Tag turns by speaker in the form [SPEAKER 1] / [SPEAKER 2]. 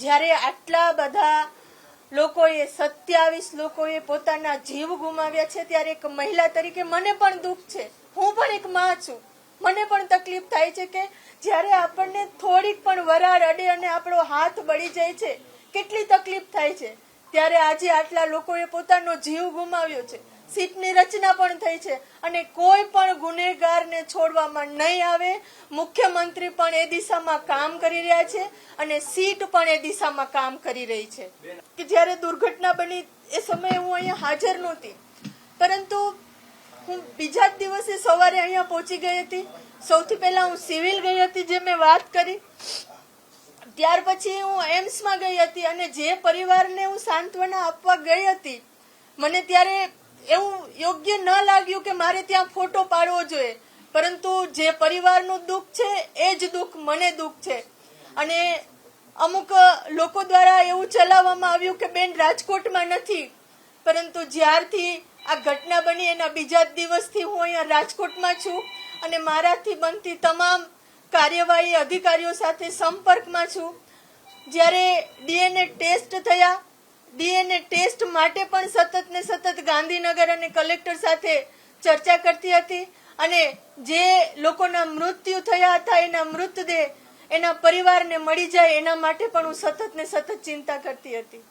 [SPEAKER 1] જ્યારે આટલા બધા લોકોએ 27 લોકોએ પોતાના જીવ ગુમાવ્યા છે ત્યારે એક મહિલા તરીકે મને પણ દુઃખ છે. હું પણ એક માં છું. મને પણ તકલીફ થાય છે કે જ્યારે આપણને થોડીક પણ વરાળ અડે અને આપણો હાથ બળી જાય છે, કેટલી તકલીફ થાય છે. ત્યારે આજે આટલા લોકોએ પોતાનો જીવ ગુમાવ્યો છે. સીટની રચના પણ થઈ છે અને કોઈ પણ ગુનેગારને છોડવામાં નહીં આવે. મુખ્યમંત્રી પણ એ દિશામાં કામ કરી રહ્યા છે અને સીટ પણ એ દિશામાં કામ કરી રહી છે. કે જ્યારે દુર્ઘટના બની એ સમયે હું અહીંયા હાજર નહોતી, પરંતુ હું બીજા જ દિવસે સવારે અહીંયા પહોંચી ગઈ હતી. સૌથી પહેલા હું સિવિલ ગઈ હતી, જે મેં વાત કરી. ત્યાર પછી હું એમ્સમાં ગઈ હતી અને જે પરિવારને હું સાંત્વના આપવા ગઈ હતી, મને ત્યારે એવું યોગ્ય ન લાગ્યું કે મારે ત્યાં ફોટો પાડવો જોઈએ, પરંતુ જે પરિવારનું દુઃખ છે એ જ દુઃખ મને દુઃખ છે. અને અમુક લોકો દ્વારા એવું ચલાવવામાં આવ્યું કે બેન રાજકોટમાં નથી, પરંતુ જ્યારથી આ ઘટના બની એના બીજા જ દિવસથી હું અહીંયા રાજકોટમાં છું અને મારાથી બનતી તમામ કાર્યવાહી અધિકારીઓ સાથે સંપર્કમાં છું. જ્યારે ડીએનએ ટેસ્ટ થયા, ડીએનએ ટેસ્ટ માટે પણ સતત ને સતત ગાંધીનગર અને કલેક્ટર સાથે ચર્ચા કરતી હતી અને જે લોકોના મૃત્યુ થયા હતા એના મૃતદેહ એના પરિવારને મળી જાય એના માટે પણ હું સતત ને સતત ચિંતા કરતી હતી.